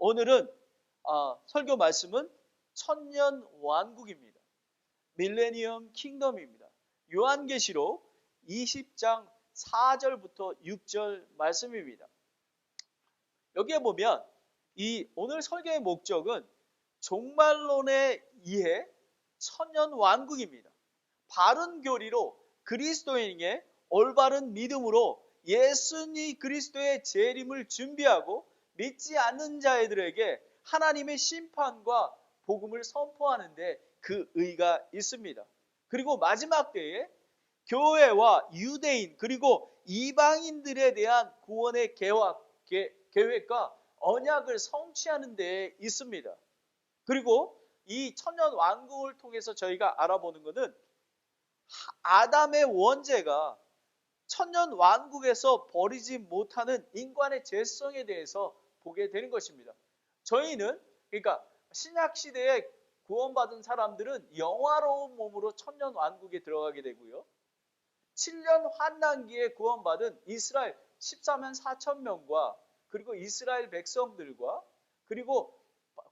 오늘은 설교 말씀은 천년 왕국입니다. 밀레니엄 킹덤입니다. 요한계시록 20장 4절부터 6절 말씀입니다. 여기에 보면 이 오늘 설교의 목적은 종말론에 의해 천년 왕국입니다. 바른 교리로 그리스도인에게 올바른 믿음으로 예수님 그리스도의 재림을 준비하고 믿지 않는 자들에게 하나님의 심판과 복음을 선포하는데 그 의의가 있습니다. 그리고 마지막 때에 교회와 유대인 그리고 이방인들에 대한 구원의 계획과 언약을 성취하는 데 있습니다. 그리고 이 천년 왕국을 통해서 저희가 알아보는 것은 아담의 원죄가 천년 왕국에서 버리지 못하는 인간의 죄성에 대해서 보게 되는 것입니다. 저희는 그러니까 신약 시대에 구원받은 사람들은 영화로운 몸으로 천년 왕국에 들어가게 되고요. 7년 환난기에 구원받은 이스라엘 14만 4천 명과 그리고 이스라엘 백성들과 그리고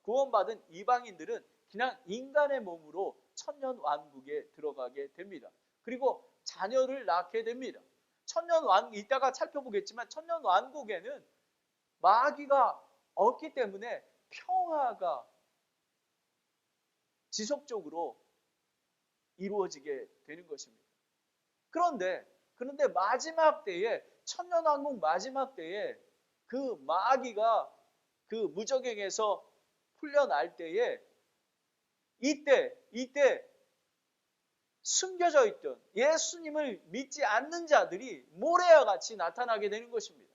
구원받은 이방인들은 그냥 인간의 몸으로 천년 왕국에 들어가게 됩니다. 그리고 자녀를 낳게 됩니다. 천년 왕국 이따가 살펴보겠지만 천년 왕국에는 마귀가 없기 때문에 평화가 지속적으로 이루어지게 되는 것입니다. 그런데 마지막 때에 천년 왕국 마지막 때에 그 마귀가 그 무저갱에서 풀려날 때에 이때 숨겨져 있던 예수님을 믿지 않는 자들이 모래와 같이 나타나게 되는 것입니다.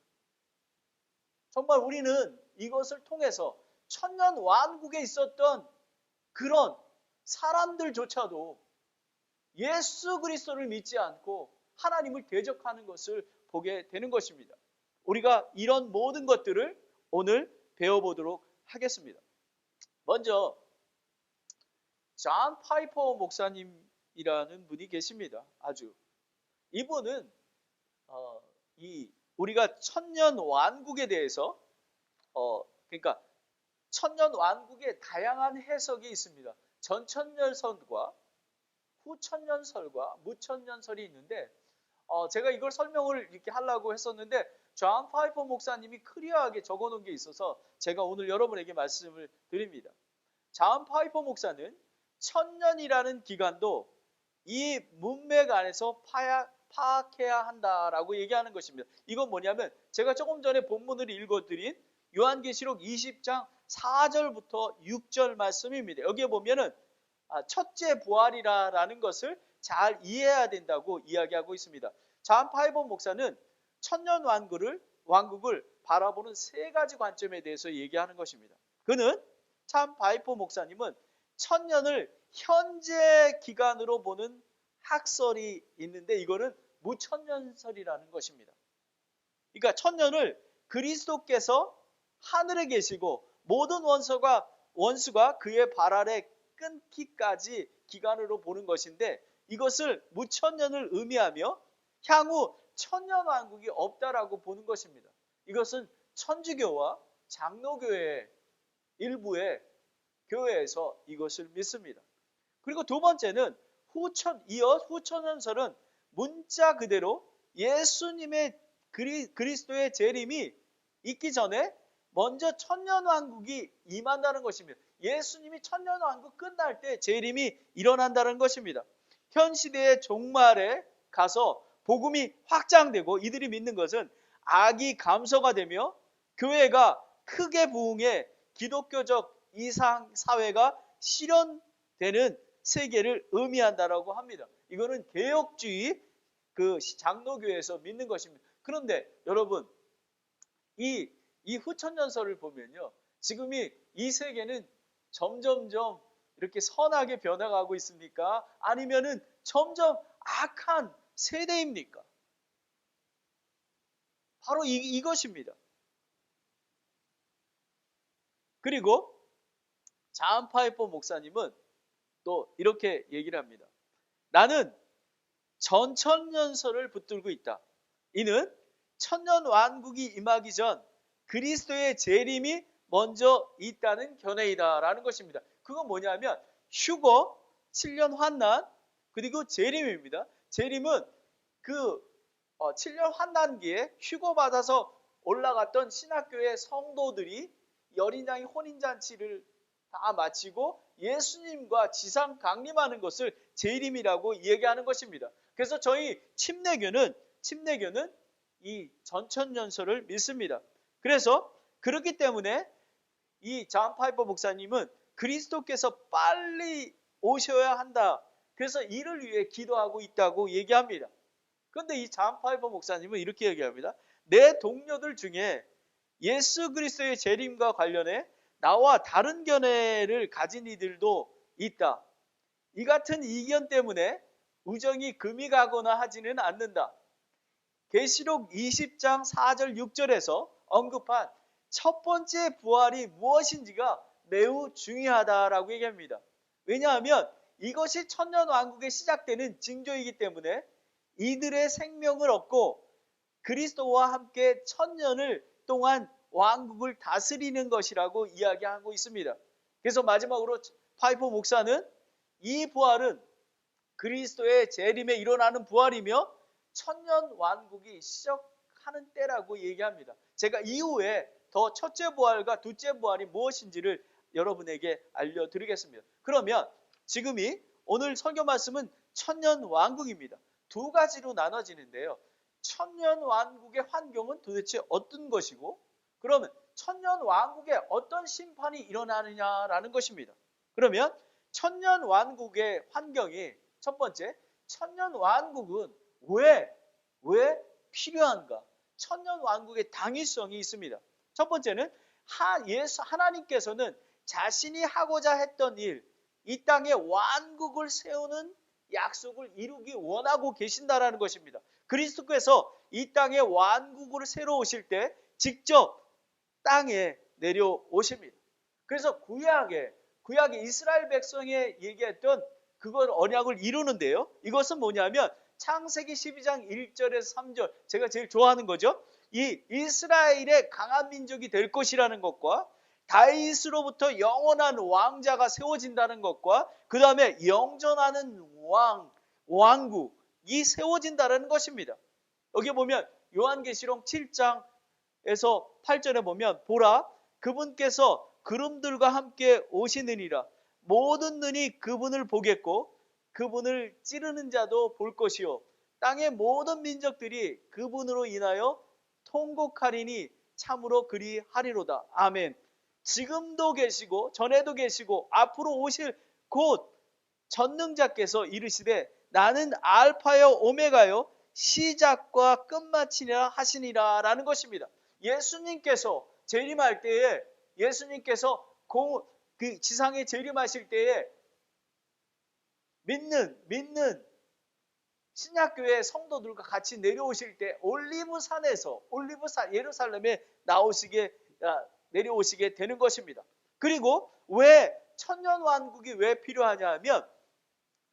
정말 우리는 이것을 통해서 천년 왕국에 있었던 그런 사람들조차도 예수 그리스도를 믿지 않고 하나님을 대적하는 것을 보게 되는 것입니다. 우리가 이런 모든 것들을 오늘 배워보도록 하겠습니다. 먼저 존 파이퍼 목사님이라는 분이 계십니다. 이분은 우리가 천년 왕국에 대해서 그러니까 천년 왕국의 다양한 해석이 있습니다. 전천년설과 후천년설과 무천년설이 있는데 제가 이걸 설명을 이렇게 하려고 했었는데 존 파이퍼 목사님이 클리어하게 적어놓은 게 있어서 제가 오늘 여러분에게 말씀을 드립니다. 존 파이퍼 목사는 천년이라는 기간도 이 문맥 안에서 파악해야 한다라고 얘기하는 것입니다. 이건 뭐냐면 제가 조금 전에 본문을 읽어드린 요한계시록 20장 4절부터 6절 말씀입니다. 여기에 보면은 첫째 부활이라는 것을 잘 이해해야 된다고 이야기하고 있습니다. 존 파이퍼 목사는 천년 왕국을 바라보는 세 가지 관점에 대해서 얘기하는 것입니다. 존 파이퍼 목사님은 천년을 현재 기간으로 보는 학설이 있는데 이거는 무천년설이라는 것입니다. 그러니까 천년을 그리스도께서 하늘에 계시고 모든 원수가 그의 발 아래 끊기까지 기간으로 보는 것인데 이것을 무천년을 의미하며 향후 천년 왕국이 없다라고 보는 것입니다. 이것은 천주교와 장로교회 일부의 교회에서 이것을 믿습니다. 그리고 두 번째는 후천년설은 문자 그대로 예수님의 그리스도의 재림이 있기 전에 먼저 천년왕국이 임한다는 것입니다. 예수님이 천년왕국 끝날 때 재림이 일어난다는 것입니다. 현 시대의 종말에 가서 복음이 확장되고 이들이 믿는 것은 악이 감소가 되며 교회가 크게 부흥해 기독교적 이상 사회가 실현되는 세계를 의미한다라고 합니다. 이거는 개혁주의 그 장로교회에서 믿는 것입니다. 그런데 여러분 이 후천년설을 보면요, 지금 이 세계는 점점점 이렇게 선하게 변화가고 있습니까? 아니면은 점점 악한 세대입니까? 바로 이것입니다. 그리고 존 파이퍼 목사님은 또 이렇게 얘기를 합니다. 나는 전천년설을 붙들고 있다. 이는 천년 왕국이 임하기 전 그리스도의 재림이 먼저 있다는 견해이다라는 것입니다. 그건 뭐냐면 휴거, 7년 환난, 그리고 재림입니다. 재림은 그 7년 환난기에 휴거받아서 올라갔던 신학교의 성도들이 여린양이 혼인잔치를 다 마치고 예수님과 지상 강림하는 것을 재림이라고 얘기하는 것입니다. 그래서 저희 침례교는 이 전천년설을 믿습니다. 그래서 그렇기 때문에 이 존 파이퍼 목사님은 그리스도께서 빨리 오셔야 한다. 그래서 이를 위해 기도하고 있다고 얘기합니다. 그런데 이 존 파이퍼 목사님은 이렇게 얘기합니다. 내 동료들 중에 예수 그리스도의 재림과 관련해 나와 다른 견해를 가진 이들도 있다. 이 같은 이견 때문에 우정이 금이 가거나 하지는 않는다. 계시록 20장 4절 6절에서 언급한 첫 번째 부활이 무엇인지가 매우 중요하다라고 얘기합니다. 왜냐하면 이것이 천년왕국에 시작되는 징조이기 때문에 이들의 생명을 얻고 그리스도와 함께 천년을 동안 왕국을 다스리는 것이라고 이야기하고 있습니다. 그래서 마지막으로 파이퍼 목사는 이 부활은 그리스도의 재림에 일어나는 부활이며 천년 왕국이 시작하는 때라고 얘기합니다. 제가 이후에 더 첫째 부활과 둘째 부활이 무엇인지를 여러분에게 알려드리겠습니다. 그러면 지금이 오늘 설교 말씀은 천년 왕국입니다. 두 가지로 나눠지는데요. 천년 왕국의 환경은 도대체 어떤 것이고 그러면 천년 왕국에 어떤 심판이 일어나느냐라는 것입니다. 그러면 천년 왕국의 환경이 첫 번째, 천년 왕국은 왜 필요한가? 천년 왕국의 당위성이 있습니다. 첫 번째는 하나님께서는 자신이 하고자 했던 일, 이 땅에 왕국을 세우는 약속을 이루기 원하고 계신다라는 것입니다. 그리스도께서 이 땅에 왕국을 세워 오실 때 직접 땅에 내려오십니다. 그래서 구약에 이스라엘 백성에 얘기했던 그걸 언약을 이루는데요. 이것은 뭐냐면 창세기 12장 1절에서 3절 제가 제일 좋아하는 거죠. 이 이스라엘의 강한 민족이 될 것이라는 것과 다윗으로부터 영원한 왕자가 세워진다는 것과 그 다음에 영존하는 왕국이 세워진다는 것입니다. 여기 보면 요한계시록 7장에서 8절에 보면 보라 그분께서 구름들과 함께 오시느니라 모든 눈이 그분을 보겠고 그분을 찌르는 자도 볼 것이요 땅의 모든 민족들이 그분으로 인하여 통곡하리니 참으로 그리하리로다. 아멘. 지금도 계시고 전에도 계시고 앞으로 오실 곧 전능자께서 이르시되 나는 알파요 오메가요 시작과 끝마치니라 하시니라 라는 것입니다. 예수님께서 재림할 때에 예수님께서 그 지상에 재림하실 때에 믿는 신약교회 성도들과 같이 내려오실 때 예루살렘에 내려오시게 되는 것입니다. 그리고 왜 천년왕국이 왜 필요하냐 하면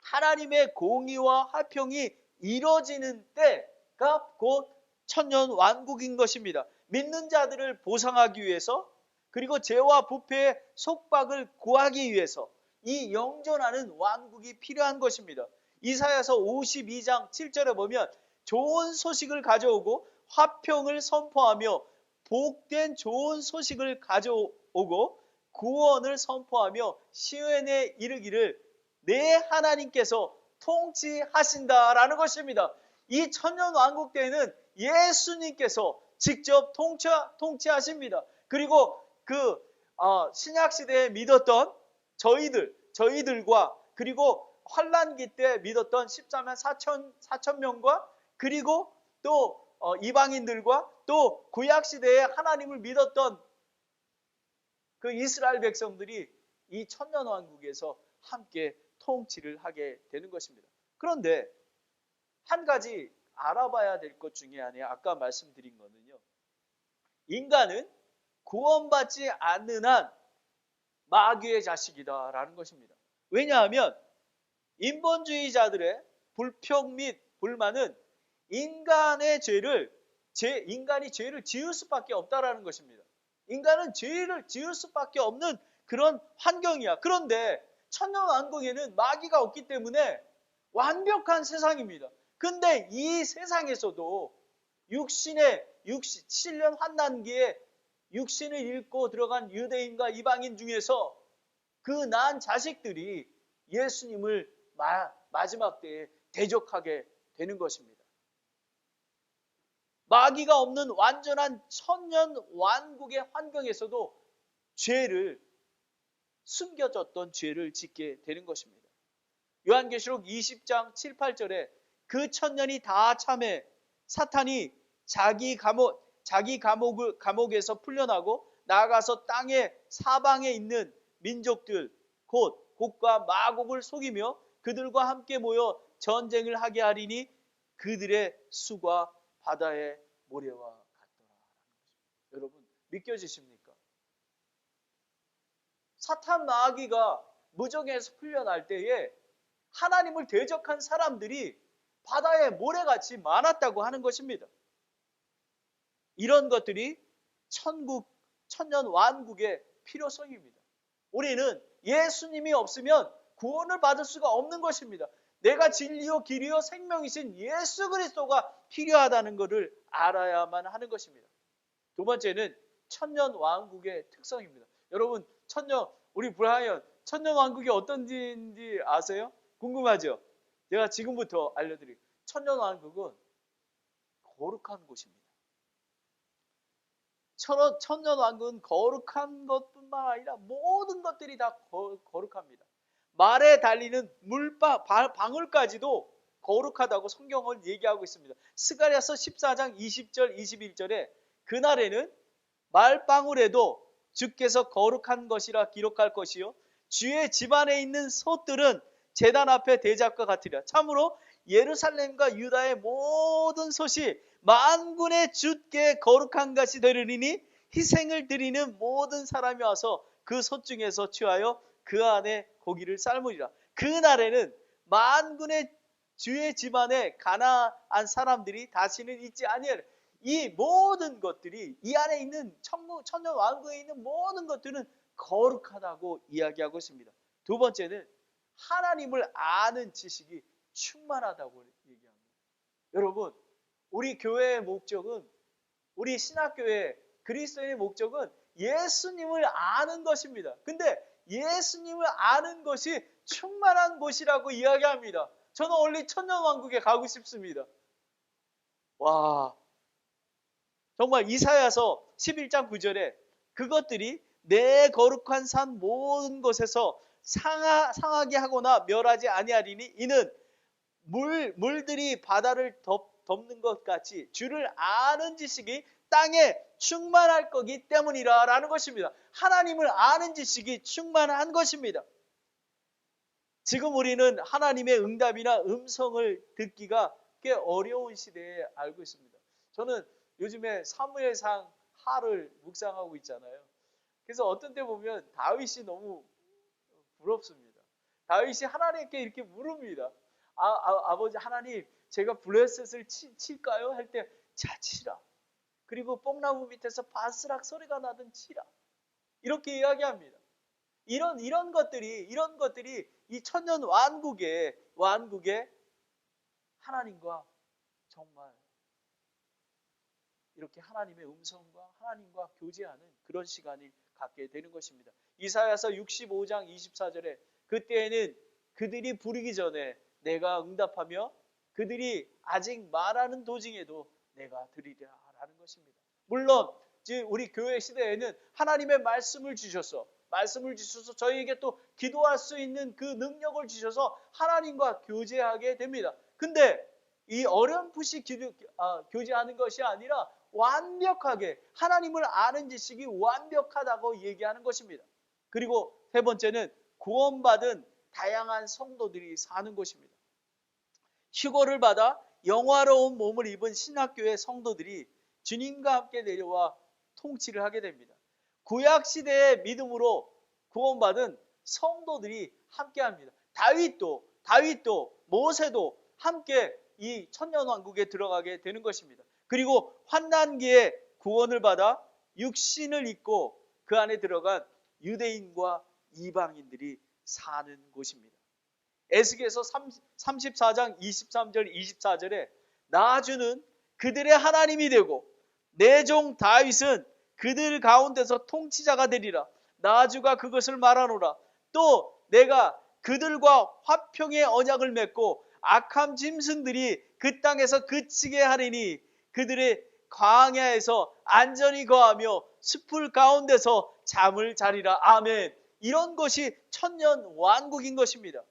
하나님의 공의와 화평이 이루어지는 때가 곧 천년왕국인 것입니다. 믿는 자들을 보상하기 위해서 그리고 죄와 부패의 속박을 구하기 위해서 이 영존하는 왕국이 필요한 것입니다. 이사야서 52장 7절에 보면 좋은 소식을 가져오고 화평을 선포하며 복된 좋은 소식을 가져오고 구원을 선포하며 시온에 이르기를 내 하나님께서 통치하신다라는 것입니다. 이 천년왕국 때에는 예수님께서 직접 통치하십니다. 그리고 신약시대에 믿었던 저희들과 그리고 환란기 때 믿었던 14만 4천 명과 그리고 또 이방인들과 또 구약시대에 하나님을 믿었던 그 이스라엘 백성들이 이 천년왕국에서 함께 통치를 하게 되는 것입니다. 그런데 한 가지 알아봐야 될 것 중에 하나 아까 말씀드린 거는요. 인간은 구원받지 않는 한 마귀의 자식이다라는 것입니다. 왜냐하면 인본주의자들의 불평 및 불만은 인간이 죄를 지을 수밖에 없다라는 것입니다. 인간은 죄를 지을 수밖에 없는 그런 환경이야. 그런데 천년왕국에는 마귀가 없기 때문에 완벽한 세상입니다. 근데 이 세상에서도 7년 환난기에 육신을 잃고 들어간 유대인과 이방인 중에서 그 난 자식들이 예수님을 마지막 때에 대적하게 되는 것입니다. 마귀가 없는 완전한 천년 왕국의 환경에서도 숨겨졌던 죄를 짓게 되는 것입니다. 요한계시록 20장 7, 8절에 그 천년이 다 참해 사탄이 자기 감옥에서 풀려나고 나아가서 땅의 사방에 있는 민족들 곧 곡과 마곡을 속이며 그들과 함께 모여 전쟁을 하게 하리니 그들의 수가 바다의 모래와 같더라. 여러분 믿겨지십니까? 사탄 마귀가 무정에서 풀려날 때에 하나님을 대적한 사람들이 바다의 모래같이 많았다고 하는 것입니다. 이런 것들이 천년 왕국의 필요성입니다. 우리는 예수님이 없으면 구원을 받을 수가 없는 것입니다. 내가 진리요 길이요 생명이신 예수 그리스도가 필요하다는 것을 알아야만 하는 것입니다. 두 번째는 천년 왕국의 특성입니다. 여러분 우리 브라이언 천년 왕국이 어떤지 아세요? 궁금하죠? 제가 지금부터 알려드릴게요. 천년 왕국은 거룩한 곳입니다. 천년 왕국은 거룩한 것뿐만 아니라 모든 것들이 다 거룩합니다. 말에 달리는 방울까지도 거룩하다고 성경은 얘기하고 있습니다. 스가랴서 14장 20절 21절에 그날에는 말방울에도 주께서 거룩한 것이라 기록할 것이요 주의 집안에 있는 솥들은 제단 앞에 대접과 같으리라. 참으로 예루살렘과 유다의 모든 솥이 만군의 주께 거룩한 것이 되리니 희생을 드리는 모든 사람이 와서 그 솥 중에서 취하여 그 안에 고기를 삶으리라. 그날에는 만군의 주의 집안에 가나안 사람들이 다시는 있지 아니하리라. 이 모든 것들이 이 안에 있는 천년 왕국에 있는 모든 것들은 거룩하다고 이야기하고 있습니다. 두 번째는 하나님을 아는 지식이 충만하다고 얘기합니다. 여러분, 우리 교회의 목적은, 우리 신학교의 그리스도인의 목적은 예수님을 아는 것입니다. 근데 예수님을 아는 것이 충만한 곳이라고 이야기합니다. 저는 원래 천년왕국에 가고 싶습니다. 와, 정말 이사야서 11장 9절에 그것들이 내 거룩한 산 모든 곳에서 상하게 하거나 멸하지 아니하리니 이는 물들이 바다를 덮는 것 같이 주를 아는 지식이 땅에 충만할 거기 때문이라 라는 것입니다. 하나님을 아는 지식이 충만한 것입니다. 지금 우리는 하나님의 응답이나 음성을 듣기가 꽤 어려운 시대에 알고 있습니다. 저는 요즘에 사무엘상 하를 묵상하고 있잖아요. 그래서 어떤 때 보면 다윗이 너무 부럽습니다. 다윗이 하나님께 이렇게 물읍니다. 아버지 하나님, 제가 블레셋을 칠까요? 할 때, 자, 치라. 그리고 뽕나무 밑에서 바스락 소리가 나든 치라. 이렇게 이야기합니다. 이런 것들이 이 천년 왕국의 하나님과 정말 이렇게 하나님의 음성과 하나님과 교제하는 그런 시간을 갖게 되는 것입니다. 이사야서 65장 24절에 그때에는 그들이 부르기 전에 내가 응답하며 그들이 아직 말하는 도중에도 내가 들으리라 라는 것입니다. 물론 우리 교회 시대에는 하나님의 말씀을 주셔서 저희에게 또 기도할 수 있는 그 능력을 주셔서 하나님과 교제하게 됩니다. 근데 이 어렴풋이 교제하는 것이 아니라 완벽하게 하나님을 아는 지식이 완벽하다고 얘기하는 것입니다. 그리고 세 번째는 구원받은 다양한 성도들이 사는 곳입니다. 휴거를 받아 영화로운 몸을 입은 신학교의 성도들이 주님과 함께 내려와 통치를 하게 됩니다. 구약시대의 믿음으로 구원받은 성도들이 함께합니다. 다윗도 모세도 함께 이 천년왕국에 들어가게 되는 것입니다. 그리고 환난기에 구원을 받아 육신을 입고 그 안에 들어간 유대인과 이방인들이 사는 곳입니다. 에스겔서 34장 23절 24절에 나주는 그들의 하나님이 되고 내 종 다윗은 그들 가운데서 통치자가 되리라. 나주가 그것을 말하노라. 또 내가 그들과 화평의 언약을 맺고 악한 짐승들이 그 땅에서 그치게 하리니 그들의 광야에서 안전히 거하며 숲을 가운데서 잠을 자리라. 아멘. 이런 것이 천년 왕국인 것입니다.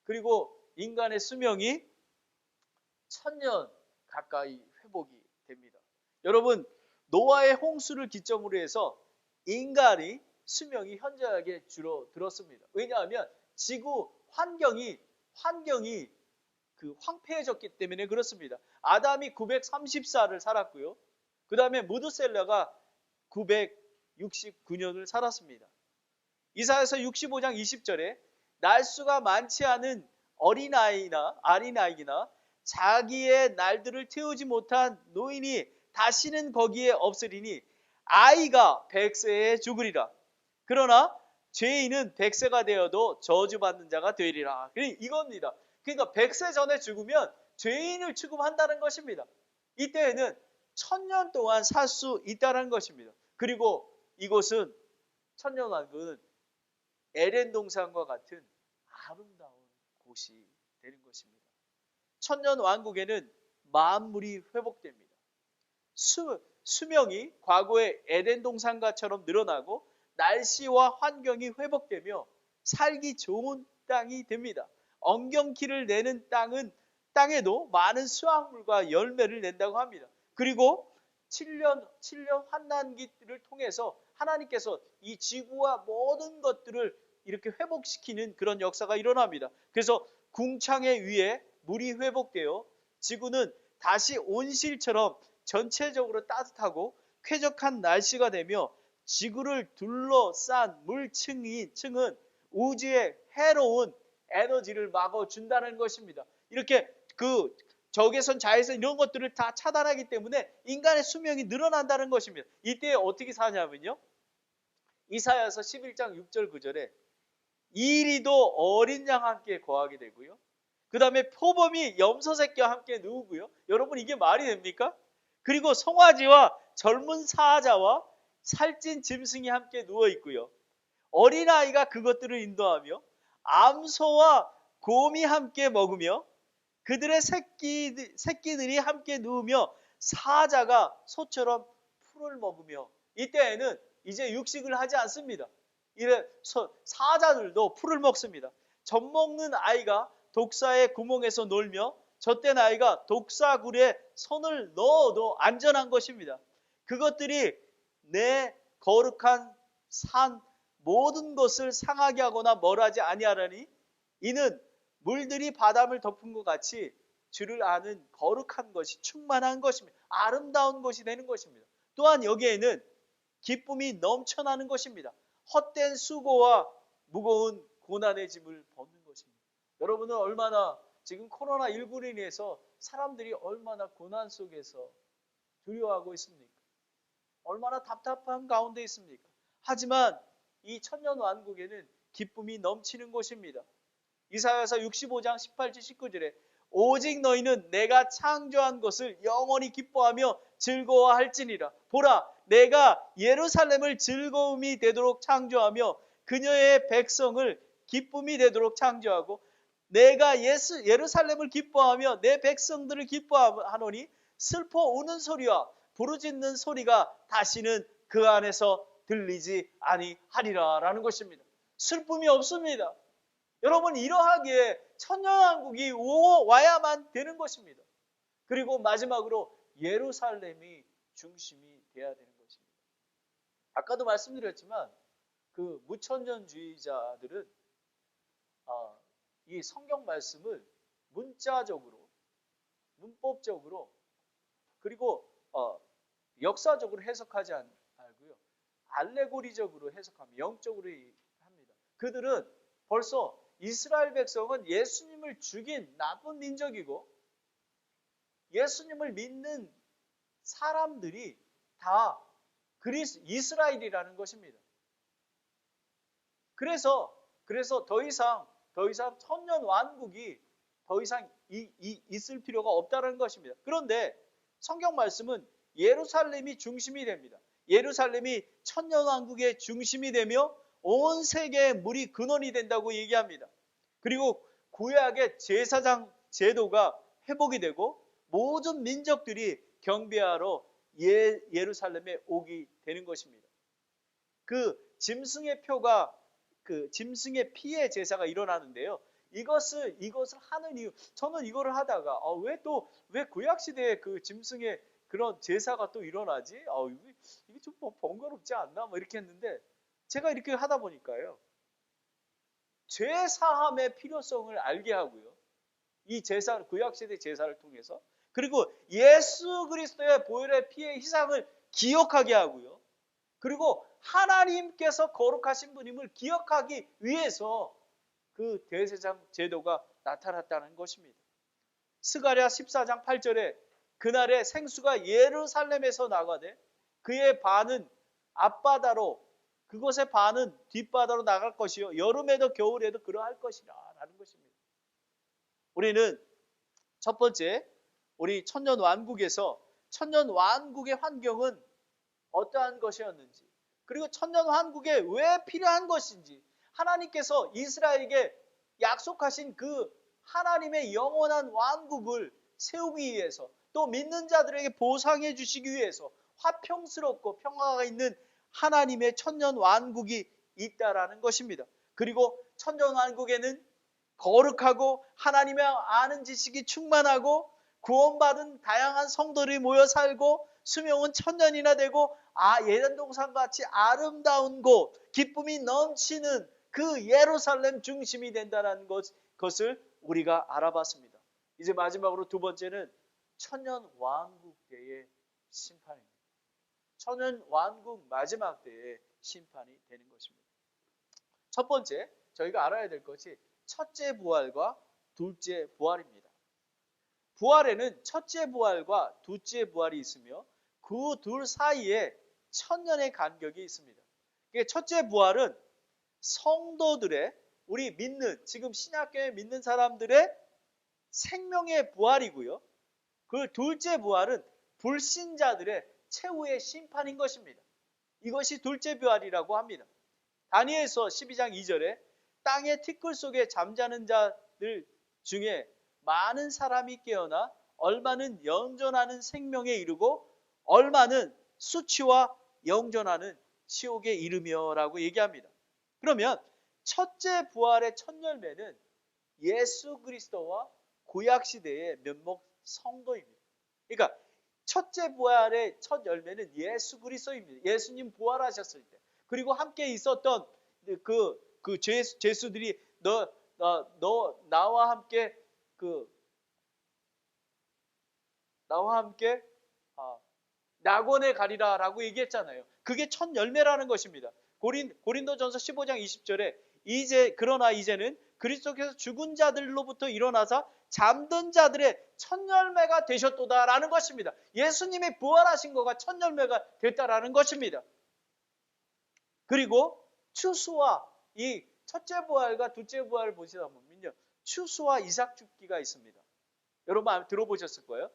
그리고 인간의 수명이 천년 가까이 회복이 됩니다. 여러분, 노아의 홍수를 기점으로 해서 인간의 수명이 현저하게 줄어들었습니다. 왜냐하면 지구 환경이 황폐해졌기 때문에 그렇습니다. 아담이 934를 살았고요. 그 다음에 무드셀라가 969년을 살았습니다. 이사야서 65장 20절에 날수가 많지 않은 어린아이나 자기의 날들을 태우지 못한 노인이 다시는 거기에 없으리니 아이가 100세에 죽으리라. 그러나 죄인은 100세가 되어도 저주받는 자가 되리라. 이겁니다. 그러니까 100세 전에 죽으면 죄인을 취급한다는 것입니다. 이때에는 1000년 동안 살 수 있다는 것입니다. 그리고 이곳은 천년왕국은 에덴 동산과 같은 아름다운 곳이 되는 것입니다. 천년왕국에는 만물이 회복됩니다. 수명이 과거의 에덴 동산과처럼 늘어나고 날씨와 환경이 회복되며 살기 좋은 땅이 됩니다. 엉겅퀴를 내는 땅에도 많은 수확물과 열매를 낸다고 합니다. 그리고 7년 환난기를 통해서 하나님께서 이 지구와 모든 것들을 이렇게 회복시키는 그런 역사가 일어납니다. 그래서 궁창의 위에 물이 회복되어 지구는 다시 온실처럼 전체적으로 따뜻하고 쾌적한 날씨가 되며 지구를 둘러싼 물층은 우주에 해로운 에너지를 막아준다는 것입니다. 이렇게 적외선, 자외선 이런 것들을 다 차단하기 때문에 인간의 수명이 늘어난다는 것입니다. 이때 어떻게 사냐면요. 이사야서 11장 6절 9절에 이리도 어린 양과 함께 거하게 되고요. 그 다음에 표범이 염소 새끼와 함께 누우고요. 여러분, 이게 말이 됩니까? 그리고 송아지와 젊은 사자와 살찐 짐승이 함께 누워 있고요. 어린아이가 그것들을 인도하며 암소와 곰이 함께 먹으며 그들의 새끼들이 함께 누우며 사자가 소처럼 풀을 먹으며, 이때에는 이제 육식을 하지 않습니다. 사자들도 풀을 먹습니다. 젖 먹는 아이가 독사의 구멍에서 놀며 젖된 아이가 독사굴에 손을 넣어도 안전한 것입니다. 그것들이 내 거룩한 산 모든 것을 상하게 하거나 멸하지 아니하라니 이는 물들이 바람을 덮은 것 같이 주를 아는 거룩한 것이 충만한 것입니다. 아름다운 것이 되는 것입니다. 또한 여기에는 기쁨이 넘쳐나는 것입니다. 헛된 수고와 무거운 고난의 짐을 벗는 것입니다. 여러분은 얼마나 지금 코로나19로 인해서 사람들이 얼마나 고난 속에서 두려워하고 있습니까? 얼마나 답답한 가운데 있습니까? 하지만 이 천년왕국에는 기쁨이 넘치는 곳입니다. 이사야서 65장 18절 19절에 오직 너희는 내가 창조한 것을 영원히 기뻐하며 즐거워할지니라. 보라, 내가 예루살렘을 즐거움이 되도록 창조하며 그녀의 백성을 기쁨이 되도록 창조하고 내가 예루살렘을 기뻐하며 내 백성들을 기뻐하노니 슬퍼 우는 소리와 부르짖는 소리가 다시는 그 안에서 들리지 아니하리라 라는 것입니다. 슬픔이 없습니다. 여러분, 이러하기에 천년왕국이 와야만 되는 것입니다. 그리고 마지막으로 예루살렘이 중심이 되어야 되는 것입니다. 아까도 말씀드렸지만 그 무천년주의자들은 이 성경 말씀을 문자적으로, 문법적으로, 그리고 역사적으로 해석하지 않고요, 알레고리적으로 해석합니다. 영적으로 합니다. 그들은 벌써 이스라엘 백성은 예수님을 죽인 나쁜 민족이고 예수님을 믿는 사람들이 다 이스라엘이라는 것입니다. 그래서 더 이상 천년 왕국이 더 이상 있을 필요가 없다는 것입니다. 그런데 성경 말씀은 예루살렘이 중심이 됩니다. 예루살렘이 천년 왕국의 중심이 되며 온 세계의 물이 근원이 된다고 얘기합니다. 그리고 구약의 제사장 제도가 회복이 되고 모든 민족들이 경배하러 예루살렘에 오게 되는 것입니다. 그 짐승의 피의 제사가 일어나는데요. 이것을 하는 이유, 저는 이거를 하다가 왜 구약 시대에 그 짐승의 그런 제사가 또 일어나지? 이게 좀 번거롭지 않나? 이렇게 했는데 제가 이렇게 하다 보니까요. 죄 사함의 필요성을 알게 하고요. 이 제사, 구약 시대 제사를 통해서, 그리고 예수 그리스도의 보혈의 피의 희생을 기억하게 하고요. 그리고 하나님께서 거룩하신 분임을 기억하기 위해서 그 대제사장 제도가 나타났다는 것입니다. 스가랴 14장 8절에 그날에 생수가 예루살렘에서 나가되 그의 반은 앞바다로 그것의 반은 뒷바다로 나갈 것이요 여름에도 겨울에도 그러할 것이라 라는 것입니다. 우리는 첫 번째, 우리 천년 왕국에서 천년 왕국의 환경은 어떠한 것이었는지, 그리고 천년 왕국에 왜 필요한 것인지, 하나님께서 이스라엘에게 약속하신 그 하나님의 영원한 왕국을 세우기 위해서, 또 믿는 자들에게 보상해 주시기 위해서 화평스럽고 평화가 있는 하나님의 천년 왕국이 있다라는 것입니다. 그리고 천년 왕국에는 거룩하고 하나님의 아는 지식이 충만하고 구원받은 다양한 성도들이 모여 살고 수명은 천년이나 되고 예전 동산같이 아름다운 곳, 기쁨이 넘치는 그 예루살렘 중심이 된다는 것을 우리가 알아봤습니다. 이제 마지막으로 두 번째는 천년 왕국 때의 심판입니다. 천년 왕국 마지막 때의 심판이 되는 것입니다. 첫 번째, 저희가 알아야 될 것이 첫째 부활과 둘째 부활입니다. 부활에는 첫째 부활과 둘째 부활이 있으며 그 둘 사이에 천년의 간격이 있습니다. 첫째 부활은 성도들의, 우리 믿는, 지금 신약교회 믿는 사람들의 생명의 부활이고요. 그 둘째 부활은 불신자들의 최후의 심판인 것입니다. 이것이 둘째 부활이라고 합니다. 다니엘서 12장 2절에 땅의 티끌 속에 잠자는 자들 중에 많은 사람이 깨어나 얼마는 영존하는 생명에 이르고 얼마는 수치와 영존하는 지옥에 이르며라고 얘기합니다. 그러면 첫째 부활의 첫 열매는 예수 그리스도와 구약 시대의 면목 성도입니다. 그러니까 첫째 부활의 첫 열매는 예수 그리스도입니다. 예수님 부활하셨을 때, 그리고 함께 있었던 그 죄수들이 나와 함께 낙원에 가리라라고 얘기했잖아요. 그게 첫 열매라는 것입니다. 고린도전서 15장 20절에 그러나 이제는 그리스도께서 죽은 자들로부터 일어나사 잠든 자들의 첫 열매가 되셨도다라는 것입니다. 예수님이 부활하신 거가 첫 열매가 됐다라는 것입니다. 그리고 추수와 이 첫째 부활과 둘째 부활을 보시다 보면요, 추수와 이삭 줍기가 있습니다. 여러분 들어보셨을 거예요.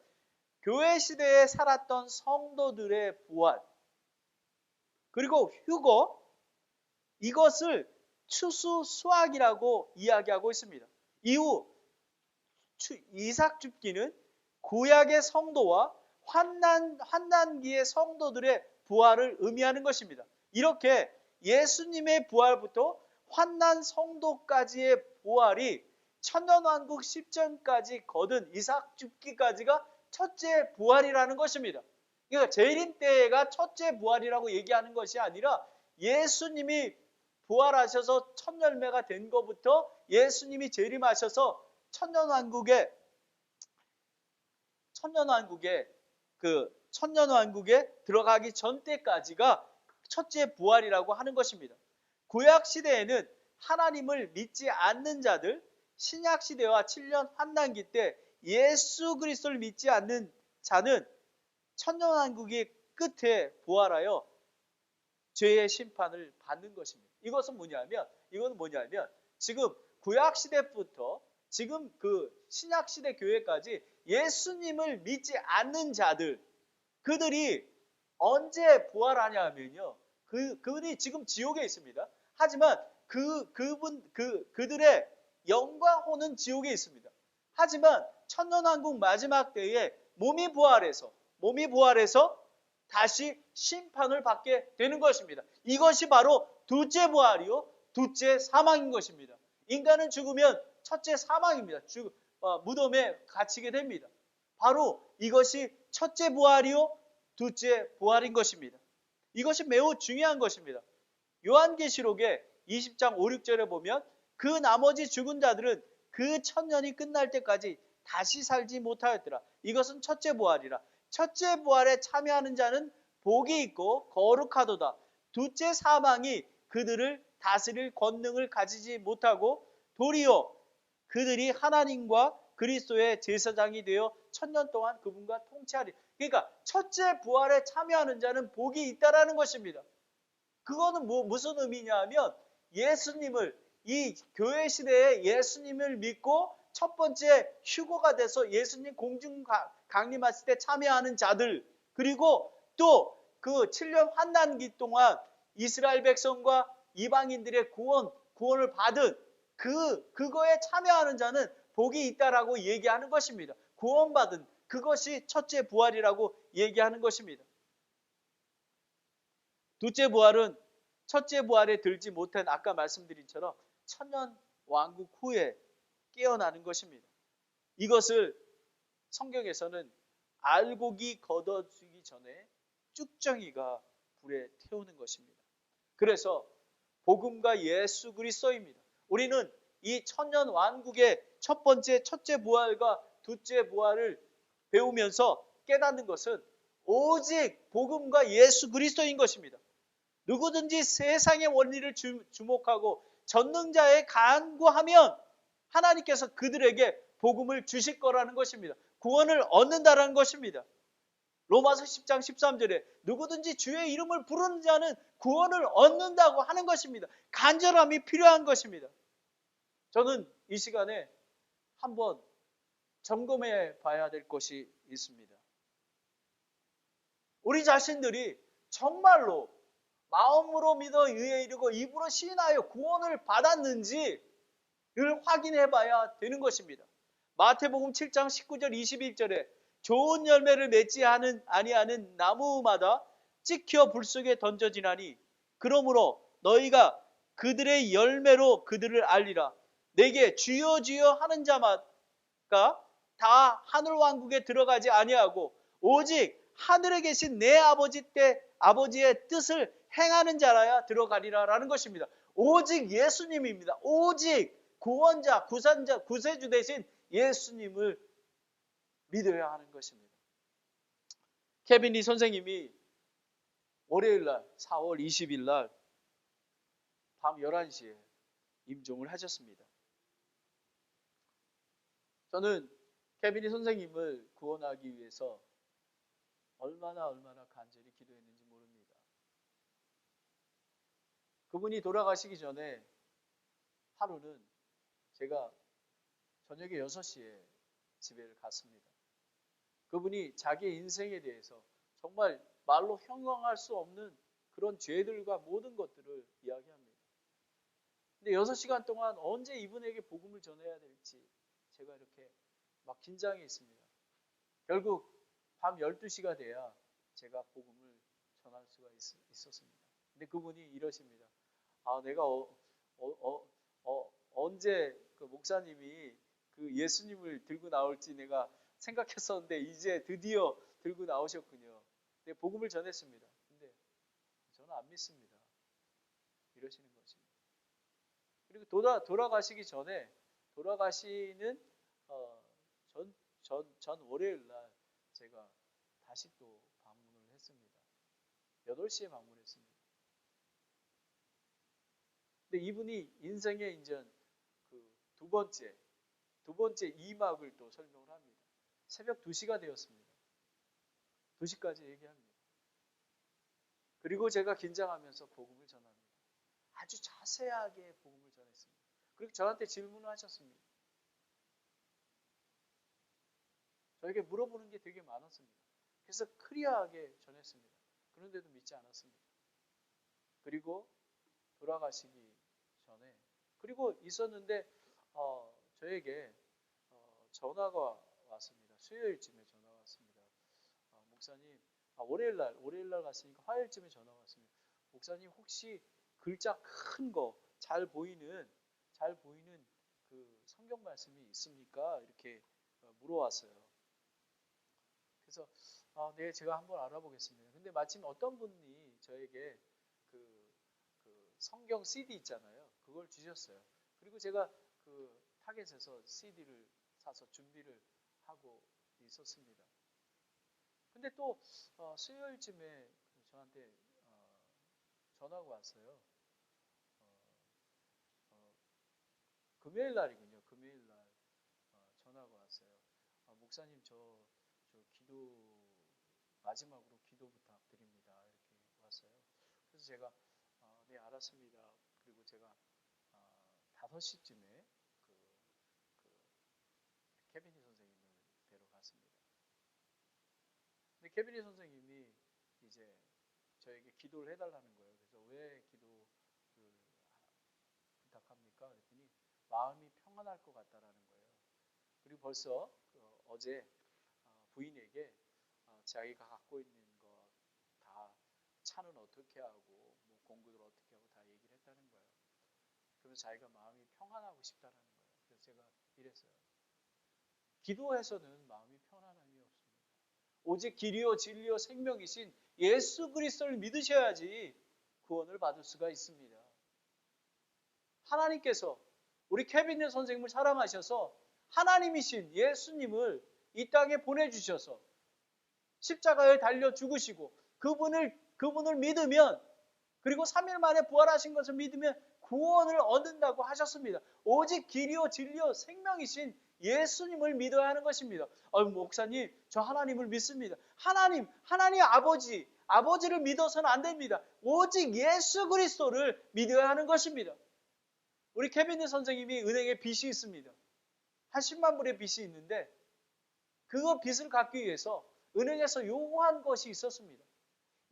교회 시대에 살았던 성도들의 부활, 그리고 휴거, 이것을 추수 수확이라고 이야기하고 있습니다. 이후 이삭 줍기는 구약의 성도와 환난기의 성도들의 부활을 의미하는 것입니다. 이렇게 예수님의 부활부터 환난 성도까지의 부활이 천년왕국 10전까지 거둔 이삭 줍기까지가 첫째 부활이라는 것입니다. 그러니까 재림 때가 첫째 부활이라고 얘기하는 것이 아니라 예수님이 부활하셔서 첫 열매가 된 것부터 예수님이 재림하셔서 천년왕국에 들어가기 전 때까지가 첫째 부활이라고 하는 것입니다. 구약 시대에는 하나님을 믿지 않는 자들, 신약 시대와 7년 환난기 때 예수 그리스도를 믿지 않는 자는 천년왕국의 끝에 부활하여 죄의 심판을 받는 것입니다. 이거는 뭐냐면 지금 구약 시대부터 지금 그 신약 시대 교회까지 예수님을 믿지 않는 자들, 그들이 언제 부활하냐 하면요. 그분이 지금 지옥에 있습니다. 하지만 그들의 영과 혼은 지옥에 있습니다. 하지만 천년왕국 마지막 때에 몸이 부활해서 다시 심판을 받게 되는 것입니다. 이것이 바로 둘째 부활이요, 둘째 사망인 것입니다. 인간은 죽으면 첫째 사망입니다. 무덤에 갇히게 됩니다. 바로 이것이 첫째 부활이요, 둘째 부활인 것입니다. 이것이 매우 중요한 것입니다. 요한계시록에 20장 5, 6절에 보면 그 나머지 죽은 자들은 그 천년이 끝날 때까지 다시 살지 못하였더라. 이것은 첫째 부활이라. 첫째 부활에 참여하는 자는 복이 있고 거룩하도다. 둘째 사망이 그들을 다스릴 권능을 가지지 못하고 도리어 그들이 하나님과 그리스도의 제사장이 되어 천년 동안 그분과 통치하리. 그러니까 첫째 부활에 참여하는 자는 복이 있다라는 것입니다. 그거는 무슨 의미냐 하면 예수님을, 이 교회 시대에 예수님을 믿고 첫 번째 휴거가 돼서 예수님 공중 강림하실 때 참여하는 자들, 그리고 또 그 7년 환난기 동안 이스라엘 백성과 이방인들의 구원을 받은 그거에 참여하는 자는 복이 있다라고 얘기하는 것입니다. 구원받은 그것이 첫째 부활이라고 얘기하는 것입니다. 둘째 부활은 첫째 부활에 들지 못한 아까 말씀드린처럼 천년 왕국 후에 깨어나는 것입니다. 이것을 성경에서는 알곡이 걷어지기 전에 쭉정이가 불에 태우는 것입니다. 그래서 복음과 예수 그리스도입니다. 우리는 이 천년 왕국의 첫째 부활과 둘째 부활을 배우면서 깨닫는 것은 오직 복음과 예수 그리스도인 것입니다. 누구든지 세상의 원리를 주목하고 전능자에 간구하면 하나님께서 그들에게 복음을 주실 거라는 것입니다. 구원을 얻는다라는 것입니다. 로마서 10장 13절에 누구든지 주의 이름을 부르는 자는 구원을 얻는다고 하는 것입니다. 간절함이 필요한 것입니다. 저는 이 시간에 한번 점검해 봐야 될 것이 있습니다. 우리 자신들이 정말로 마음으로 믿어 의에 이르고 입으로 시인하여 구원을 받았는지를 확인해 봐야 되는 것입니다. 마태복음 7장 19절 21절에 좋은 열매를 맺지 아니하는 나무마다 찍혀 불 속에 던져지나니 그러므로 너희가 그들의 열매로 그들을 알리라. 내게 주여 주여 하는 자마다 다 하늘 왕국에 들어가지 아니하고 오직 하늘에 계신 내 아버지의 뜻을 행하는 자라야 들어가리라라는 것입니다. 오직 예수님입니다. 오직 구원자, 구산자, 구세주 대신 예수님을 믿어야 하는 것입니다. 케빈리 선생님이 월요일날 4월 20일 밤 11시에 임종을 하셨습니다. 저는 케빈리 선생님을 구원하기 위해서 얼마나 간절히 기도했는지 모릅니다. 그분이 돌아가시기 전에 하루는 제가 저녁에 6시에 집에 갔습니다. 그분이 자기 인생에 대해서 정말 말로 형용할 수 없는 그런 죄들과 모든 것들을 이야기합니다. 근데 6시간 동안 언제 이분에게 복음을 전해야 될지 제가 이렇게 막 긴장해 있습니다. 결국 밤 12시가 돼야 제가 복음을 전할 수가 있었습니다. 근데 그분이 이러십니다. 내가 언제 그 목사님이 그 예수님을 들고 나올지 내가 생각했었는데 이제 드디어 들고 나오셨군요. 근데 복음을 전했습니다. 근데 저는 안 믿습니다. 이러시는 것입니다. 그리고 돌아가시기 전에 돌아가시는 전 월요일 날 제가 다시 또 방문을 했습니다. 8시에 방문했습니다. 근데 이분이 인생의 이제 그 두 번째 2막을 또 설명을 합니다. 새벽 2시가 되었습니다. 2시까지 얘기합니다. 그리고 제가 긴장하면서 복음을 전합니다. 아주 자세하게 복음을 전했습니다. 그리고 저한테 질문을 하셨습니다. 저에게 물어보는 게 되게 많았습니다. 그래서 클리어하게 전했습니다. 그런데도 믿지 않았습니다. 그리고 돌아가시기 전에 그리고 있었는데 저에게 전화가 왔습니다. 수요일쯤에 전화가 왔습니다. 목사님, 월요일날 갔으니까 화요일쯤에 전화가 왔습니다. 목사님 혹시 글자 큰 거 잘 보이는 그 성경 말씀이 있습니까? 이렇게 물어왔어요. 그래서 네, 제가 한번 알아보겠습니다. 근데 마침 어떤 분이 저에게 그 성경 CD 있잖아요. 그걸 주셨어요. 그리고 제가 그 타겟에서 CD를 사서 준비를 하고 있었습니다. 근데 또 수요일쯤에 저한테 전화가 왔어요. 금요일 날이군요. 금요일 날 전화가 왔어요. 목사님 저 기도 마지막으로 기도 부탁드립니다. 이렇게 왔어요. 그래서 제가 네 알았습니다. 그리고 제가 5시쯤에 케비니 선생님을 뵈러 갔습니다. 근데 케비니 선생님이 이제 저에게 기도를 해달라는 거예요. 그래서 왜 기도를 부탁합니까? 그랬더니 마음이 평안할 것 같다라는 거예요. 그리고 벌써 어제 부인에게 자기가 갖고 있는 거 다 차는 어떻게 하고 뭐 공부를 어떻게 하고 다 얘기를 했다는 거예요. 그러면서 자기가 마음이 평안하고 싶다라는 거예요. 그래서 제가 이랬어요. 기도해서는 마음이 편안함이 없습니다. 오직 길이요 진리요 생명이신 예수 그리스도를 믿으셔야지 구원을 받을 수가 있습니다. 하나님께서 우리 케빈 선생님을 사랑하셔서 하나님이신 예수님을 이 땅에 보내주셔서 십자가에 달려 죽으시고 그분을 믿으면 그리고 3일 만에 부활하신 것을 믿으면 구원을 얻는다고 하셨습니다. 오직 길이요 진리요 생명이신 예수님을 믿어야 하는 것입니다. 목사님 저 하나님을 믿습니다. 하나님 아버지를 믿어서는 안 됩니다. 오직 예수 그리스도를 믿어야 하는 것입니다. 우리 케빈 선생님이 은행에 빚이 있습니다. 한 10만 불의 빚이 있는데 그거 빚을 갚기 위해서 은행에서 요구한 것이 있었습니다.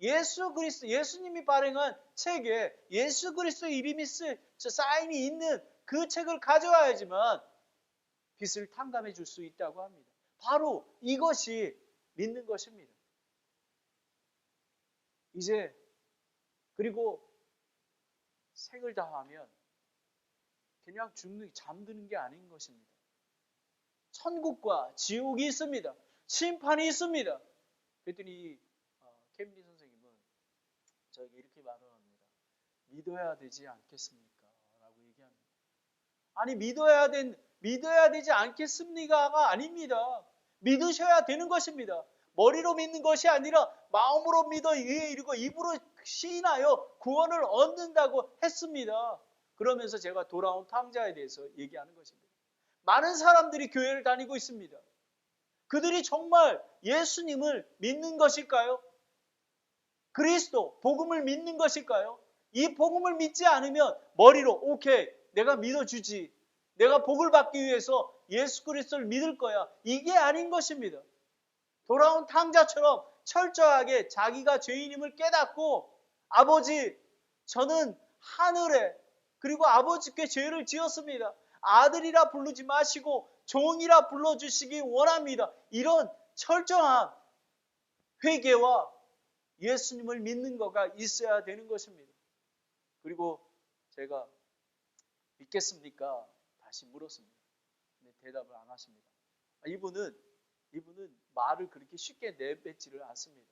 예수님이 발행한 책에 예수 그리스도의 이름이 사인이 있는 그 책을 가져와야지만 빚을 탕감해 줄 수 있다고 합니다. 바로 이것이 믿는 것입니다. 이제 그리고 생을 다하면 그냥 잠드는 게 아닌 것입니다. 천국과 지옥이 있습니다. 심판이 있습니다. 그랬더니 케빈 선생님은 저에게 이렇게 말을 합니다. 믿어야 되지 않겠습니까? 라고 얘기합니다. 아니 믿어야 되지 않겠습니까가 아닙니다. 믿으셔야 되는 것입니다. 머리로 믿는 것이 아니라 마음으로 믿어 위에 이르고 입으로 시인하여 구원을 얻는다고 했습니다. 그러면서 제가 돌아온 탕자에 대해서 얘기하는 것입니다. 많은 사람들이 교회를 다니고 있습니다. 그들이 정말 예수님을 믿는 것일까요? 그리스도, 복음을 믿는 것일까요? 이 복음을 믿지 않으면 머리로 오케이, 내가 믿어주지. 내가 복을 받기 위해서 예수 그리스도를 믿을 거야. 이게 아닌 것입니다. 돌아온 탕자처럼 철저하게 자기가 죄인임을 깨닫고 아버지, 저는 하늘에 그리고 아버지께 죄를 지었습니다. 아들이라 부르지 마시고 종이라 불러주시기 원합니다. 이런 철저한 회개와 예수님을 믿는 거가 있어야 되는 것입니다. 그리고 제가 믿겠습니까? 다시 물었습니다. 근데 대답을 안 하십니다. 이분은 말을 그렇게 쉽게 내뱉지를 않습니다.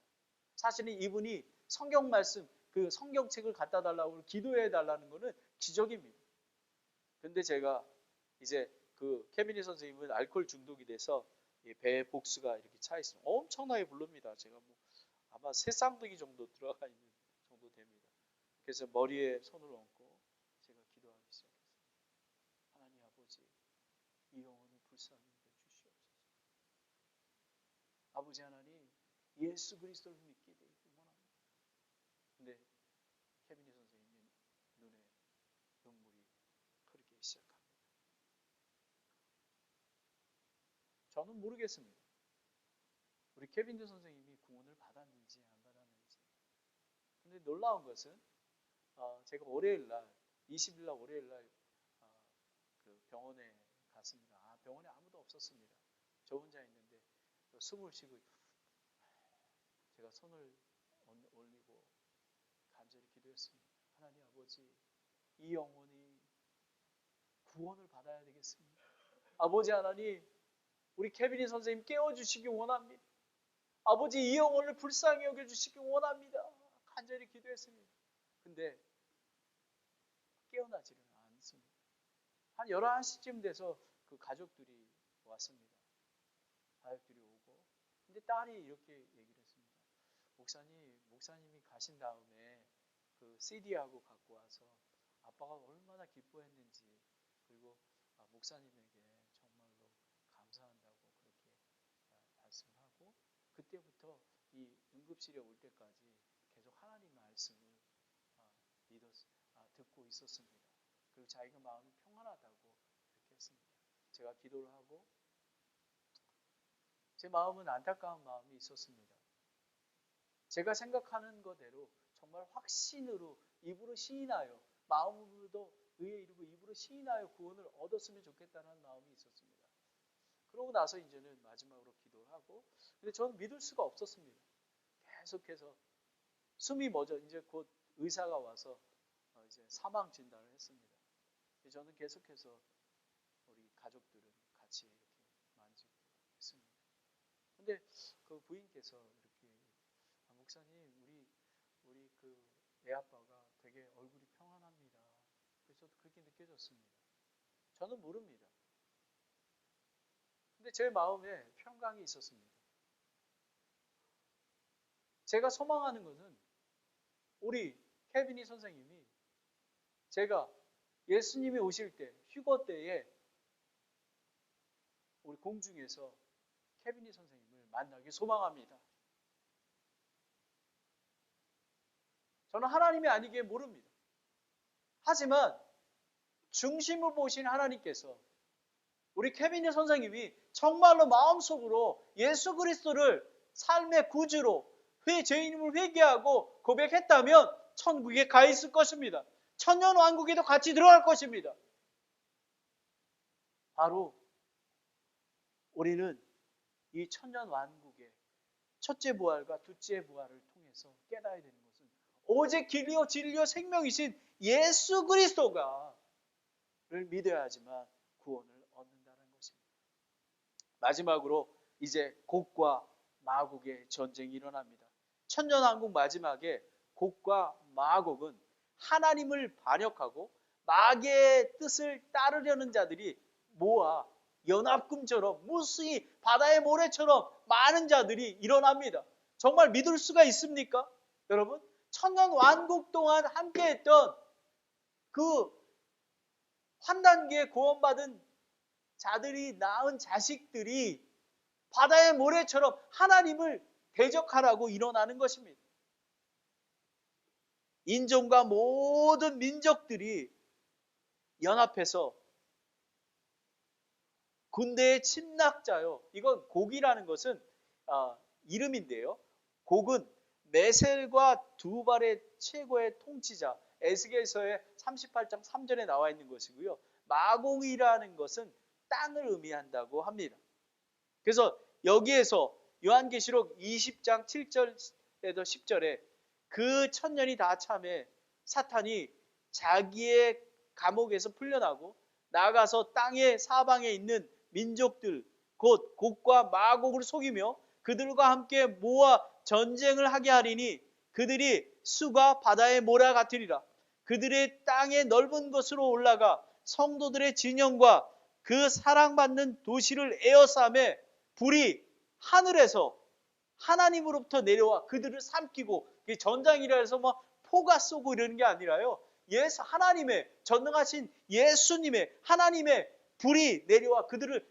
사실은 이분이 성경 말씀, 그 성경책을 갖다 달라고 기도해 달라는 것은 기적입니다. 근데 제가 이제 그 케빈 선생님은 알코올 중독이 돼서 배에 복수가 이렇게 차 있으면 엄청나게 부릅니다. 제가 뭐 아마 세 쌍둥이 정도 들어가 있는 정도 됩니다. 그래서 머리에 손을 얹고 제가 기도하기 시작했어요. 하나님 아버지, 이 영혼을 불쌍히 여겨 주시옵소서. 아버지 하나님, 예수 그리스도를 믿게 되기 원합니다. 근데 케비니 선생님이 눈에 눈물이 흐르기 시작합니다. 저는 모르겠습니다. 우리 케빈드 선생님이 구원을 받았는지 안 받았는지. 근데 놀라운 것은 제가 월요일 날 20일 날 월요일 날 그 병원에 갔습니다. 병원에 아무도 없었습니다. 저 혼자 있는데 숨을 쉬고 제가 손을 올리고 간절히 기도했습니다. 하나님 아버지, 이 영혼이 구원을 받아야 되겠습니다. 아버지 하나님, 우리 케빈이 선생님 깨워주시기 원합니다. 아버지, 이 영혼을 불쌍히 여겨주시기 원합니다. 간절히 기도했습니다. 근데 깨어나지는 않습니다. 한 11시쯤 돼서 그 가족들이 왔습니다. 가족들이 오고, 근데 딸이 이렇게 얘기를 했습니다. 목사님이 가신 다음에 그 CD하고 갖고 와서 아빠가 얼마나 기뻐했는지, 그리고 목사님에게 정말로 감사한다고 그렇게 말씀을 하고, 그때부터 이 응급실에 올 때까지 계속 하나님 말씀을 듣고 있었습니다. 그리고 자기가 마음이 평안하다고 그렇게 했습니다. 제가 기도를 하고 제 마음은 안타까운 마음이 있었습니다. 제가 생각하는 거대로 정말 확신으로 입으로 시인하여, 마음으로도 의에 이르고 입으로 시인하여 구원을 얻었으면 좋겠다는 마음이 있었습니다. 그러고 나서 이제는 마지막으로 기도를 하고, 근데 저는 믿을 수가 없었습니다. 계속해서 숨이 멎어 이제 곧 의사가 와서 이제 사망 진단을 했습니다. 저는 계속해서 우리 가족들은 같이 이렇게 만지고 있습니다. 근데 그 부인께서 이렇게 목사님, 우리 그 애아빠가 되게 얼굴이 평안합니다. 그래서 그렇게 느껴졌습니다. 저는 모릅니다. 근데 제 마음에 평강이 있었습니다. 제가 소망하는 것은 우리 케빈이 선생님이 제가 예수님이 오실 때, 휴거 때에 우리 공중에서 케빈이 선생님을 만나기 소망합니다. 저는 하나님이 아니기에 모릅니다. 하지만 중심을 보신 하나님께서 우리 케빈이 선생님이 정말로 마음속으로 예수 그리스도를 삶의 구주로 죄인임을 회개하고 고백했다면 천국에 가 있을 것입니다. 천년 왕국에도 같이 들어갈 것입니다. 바로 우리는 이 천년 왕국의 첫째 부활과 둘째 부활을 통해서 깨달아야 되는 것은 오직 길이요 진리요 생명이신 예수 그리스도가를 믿어야지만 구원을 얻는다는 것입니다. 마지막으로 이제 곡과 마곡의 전쟁이 일어납니다. 천년 왕국 마지막에 곡과 마곡은 하나님을 반역하고 마귀의 뜻을 따르려는 자들이 모아 연합금처럼 무수히 바다의 모래처럼 많은 자들이 일어납니다. 정말 믿을 수가 있습니까? 여러분, 천년 왕국 동안 함께했던 그 환난기에 구원받은 자들이 낳은 자식들이 바다의 모래처럼 하나님을 대적하라고 일어나는 것입니다. 인종과 모든 민족들이 연합해서 군대의 침략자요. 이건 곡이라는 것은 이름인데요. 곡은 메셀과 두발의 최고의 통치자, 에스겔서의 38장 3절에 나와 있는 것이고요. 마공이라는 것은 땅을 의미한다고 합니다. 그래서 여기에서 요한계시록 20장 7절에서 10절에 그 천년이 다 참에 사탄이 자기의 감옥에서 풀려나고 나가서 땅의 사방에 있는 민족들 곧 곡과 마곡을 속이며 그들과 함께 모아 전쟁을 하게 하리니 그들이 수가 바다의 모래 같으리라. 그들의 땅의 넓은 곳으로 올라가 성도들의 진영과 그 사랑받는 도시를 에워싸매 불이 하늘에서 하나님으로부터 내려와 그들을 삼키고, 전장이라 해서 포가 쏘고 이러는 게 아니라요. 하나님의 전능하신 예수님의 하나님의 불이 내려와 그들을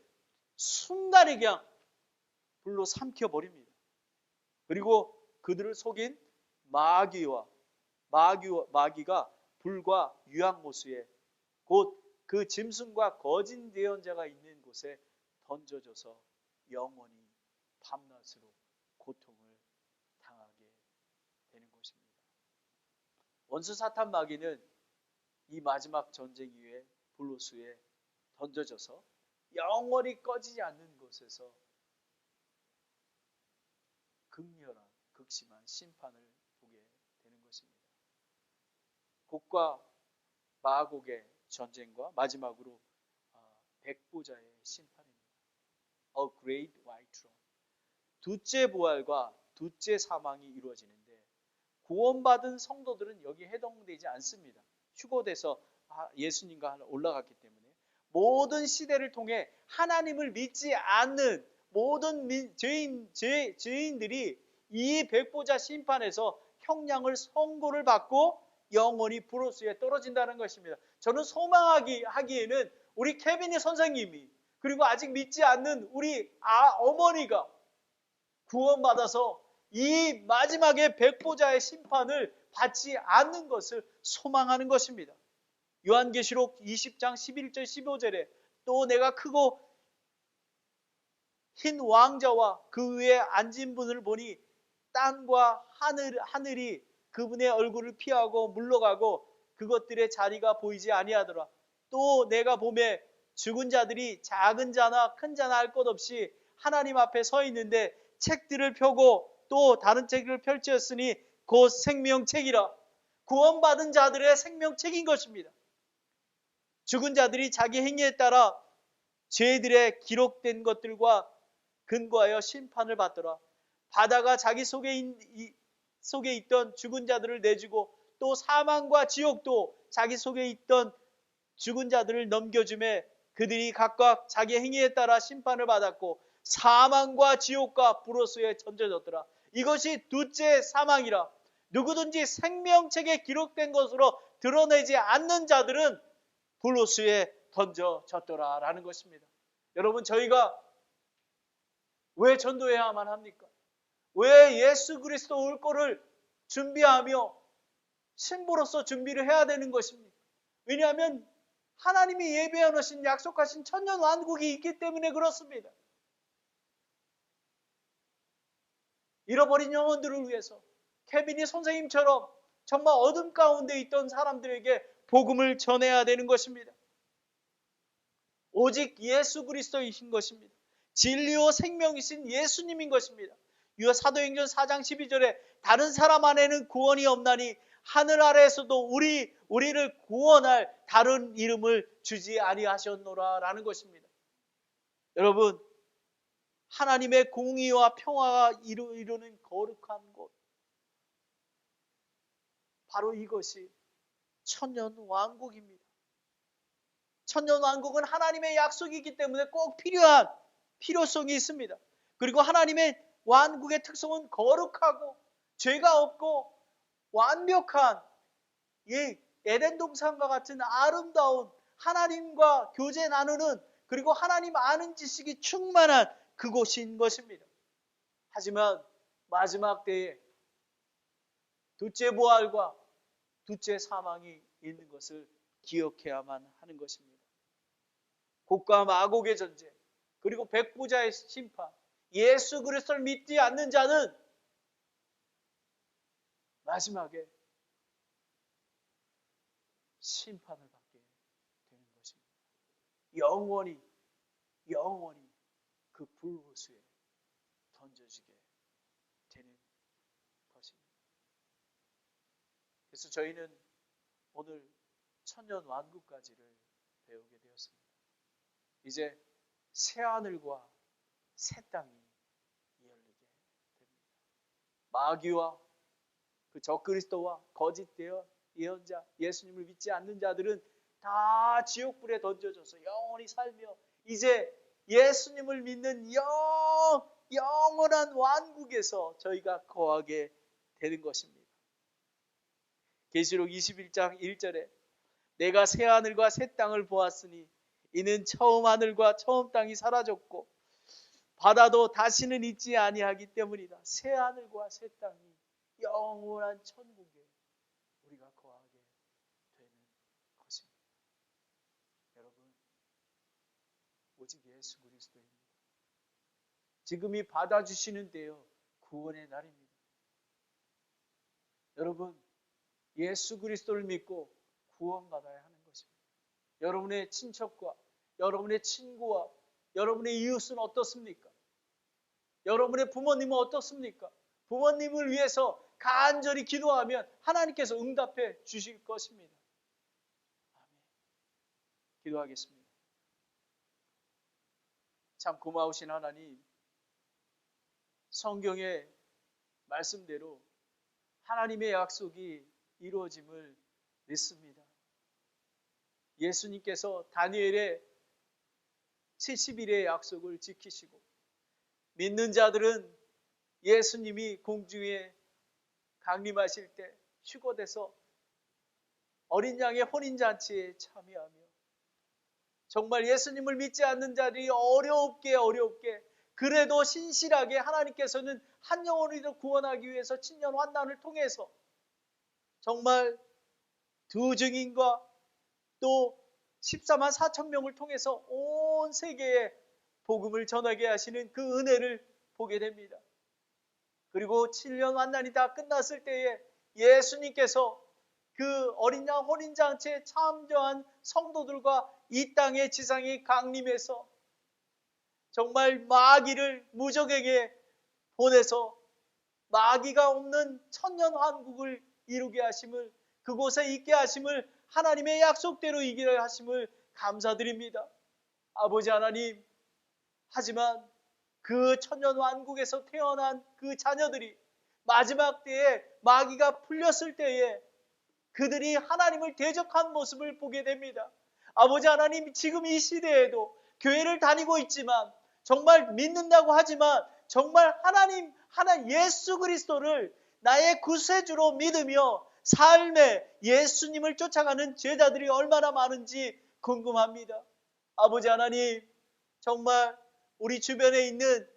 순간에 그냥 불로 삼켜버립니다. 그리고 그들을 속인 마귀와 마귀가 불과 유황못수에 곧 그 짐승과 거짓 예언자가 있는 곳에 던져져서 영원히 밤낮으로 고통을 당하게 되는 것입니다. 원수 사탄 마귀는 이 마지막 전쟁 이후에 불호수에 던져져서 영원히 꺼지지 않는 곳에서 극렬한 극심한 심판을 보게 되는 것입니다. 곡과 마곡의 전쟁과 마지막으로 백보자의 심판입니다. A Great White Throne. 둘째 부활과 둘째 사망이 이루어지는데 구원받은 성도들은 여기에 해당되지 않습니다. 휴거돼서 예수님과 올라갔기 때문에 모든 시대를 통해 하나님을 믿지 않는 모든 죄인들이 이 백보자 심판에서 형량을 선고를 받고 영원히 불호수에 떨어진다는 것입니다. 저는 소망하기에는 우리 케빈이 선생님이 그리고 아직 믿지 않는 우리 어머니가 구원받아서 이 마지막에 백보자의 심판을 받지 않는 것을 소망하는 것입니다. 요한계시록 20장 11절 15절에 또 내가 크고 흰 왕자와 그 위에 앉은 분을 보니 땅과 하늘이 그분의 얼굴을 피하고 물러가고 그것들의 자리가 보이지 아니하더라. 또 내가 보매 죽은 자들이 작은 자나 큰 자나 할 것 없이 하나님 앞에 서 있는데 책들을 펴고 또 다른 책을 펼쳤으니 곧 생명책이라. 구원받은 자들의 생명책인 것입니다. 죽은 자들이 자기 행위에 따라 죄들의 기록된 것들과 근거하여 심판을 받더라. 바다가 자기 속에 있던 죽은 자들을 내주고 또 사망과 지옥도 자기 속에 있던 죽은 자들을 넘겨주매 그들이 각각 자기 행위에 따라 심판을 받았고 사망과 지옥과 불호수에 던져졌더라. 이것이 둘째 사망이라. 누구든지 생명책에 기록된 것으로 드러내지 않는 자들은 불호수에 던져졌더라 라는 것입니다. 여러분, 저희가 왜 전도해야만 합니까? 왜 예수 그리스도 올 거를 준비하며 신부로서 준비를 해야 되는 것입니까? 왜냐하면 하나님이 예비해 놓으신 약속하신 천년 왕국이 있기 때문에 그렇습니다. 잃어버린 영혼들을 위해서 케빈이 선생님처럼 정말 어둠 가운데 있던 사람들에게 복음을 전해야 되는 것입니다. 오직 예수 그리스도이신 것입니다. 진리요 생명이신 예수님인 것입니다. 사도행전 4장 12절에 다른 사람 안에는 구원이 없나니 하늘 아래에서도 우리를 구원할 다른 이름을 주지 아니하셨노라 라는 것입니다. 여러분, 하나님의 공의와 평화가 이루는 거룩한 곳, 바로 이것이 천년 왕국입니다. 천년 왕국은 하나님의 약속이기 때문에 꼭 필요한 필요성이 있습니다. 그리고 하나님의 왕국의 특성은 거룩하고 죄가 없고 완벽한 이 에덴 동산과 같은 아름다운 하나님과 교제 나누는 그리고 하나님 아는 지식이 충만한 그곳인 것입니다. 하지만 마지막 때에 둘째 부활과 둘째 사망이 있는 것을 기억해야만 하는 것입니다. 곡과 마곡의 전쟁, 그리고 백보자의 심판, 예수 그리스도를 믿지 않는 자는 마지막에 심판을 받게 되는 것입니다. 영원히 그 불호수에 던져지게 되는 것입니다. 그래서 저희는 오늘 천년 왕국까지를 배우게 되었습니다. 이제 새하늘과 새 땅이 열리게 됩니다. 마귀와 그 적그리스도와 거짓 예언자, 예수님을 믿지 않는 자들은 다 지옥불에 던져져서 영원히 살며 이제 예수님을 믿는 영원한 왕국에서 저희가 거하게 되는 것입니다. 계시록 21장 1절에 내가 새 하늘과 새 땅을 보았으니 이는 처음 하늘과 처음 땅이 사라졌고 바다도 다시는 있지 아니하기 때문이다. 새 하늘과 새 땅이 영원한 천국에 오직 예수 그리스도입니다. 지금이 받아주시는 때요, 구원의 날입니다. 여러분, 예수 그리스도를 믿고 구원받아야 하는 것입니다. 여러분의 친척과 여러분의 친구와 여러분의 이웃은 어떻습니까? 여러분의 부모님은 어떻습니까? 부모님을 위해서 간절히 기도하면 하나님께서 응답해 주실 것입니다. 아멘. 기도하겠습니다. 참 고마우신 하나님, 성경의 말씀대로 하나님의 약속이 이루어짐을 믿습니다. 예수님께서 다니엘의 70일의 약속을 지키시고 믿는 자들은 예수님이 공중에 강림하실 때 휴거돼서 어린 양의 혼인잔치에 참여하며 정말 예수님을 믿지 않는 자들이 어렵게 그래도 신실하게 하나님께서는 한 영혼을 구원하기 위해서 친년 환난을 통해서 정말 두 증인과 또 14만 4천 명을 통해서 온 세계에 복음을 전하게 하시는 그 은혜를 보게 됩니다. 그리고 7년 환난이 다 끝났을 때에 예수님께서 그 어린 양 혼인잔치에 참여한 성도들과 이 땅의 지상에 강림해서 정말 마귀를 무적에게 보내서 마귀가 없는 천년 왕국을 이루게 하심을, 그곳에 있게 하심을, 하나님의 약속대로 이기려 하심을 감사드립니다. 아버지 하나님, 하지만 그 천년 왕국에서 태어난 그 자녀들이 마지막 때에 마귀가 풀렸을 때에 그들이 하나님을 대적한 모습을 보게 됩니다. 아버지 하나님, 지금 이 시대에도 교회를 다니고 있지만 정말 믿는다고 하지만 정말 하나님 예수 그리스도를 나의 구세주로 믿으며 삶에 예수님을 쫓아가는 제자들이 얼마나 많은지 궁금합니다. 아버지 하나님, 정말 우리 주변에 있는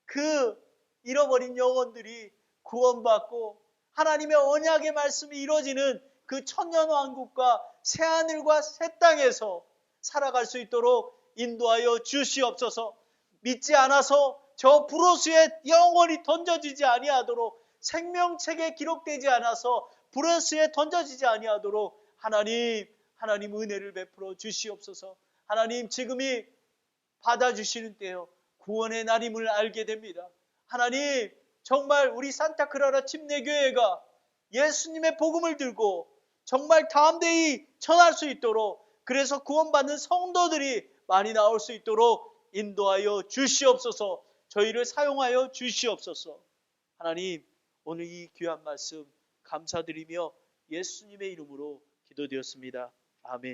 그 잃어버린 영혼들이 구원받고 하나님의 언약의 말씀이 이루어지는 그 천년왕국과 새하늘과 새 땅에서 살아갈 수 있도록 인도하여 주시옵소서. 믿지 않아서 저 브로스에 영원히 던져지지 아니하도록, 생명책에 기록되지 않아서 브로스에 던져지지 아니하도록 하나님 은혜를 베풀어 주시옵소서. 하나님, 지금이 받아주시는 때요, 구원의 날임을 알게 됩니다. 하나님, 정말 우리 산타크라라 침례교회가 예수님의 복음을 들고 정말 담대히 전할 수 있도록, 그래서 구원받는 성도들이 많이 나올 수 있도록 인도하여 주시옵소서. 저희를 사용하여 주시옵소서. 하나님, 오늘 이 귀한 말씀 감사드리며 예수님의 이름으로 기도드렸습니다. 아멘.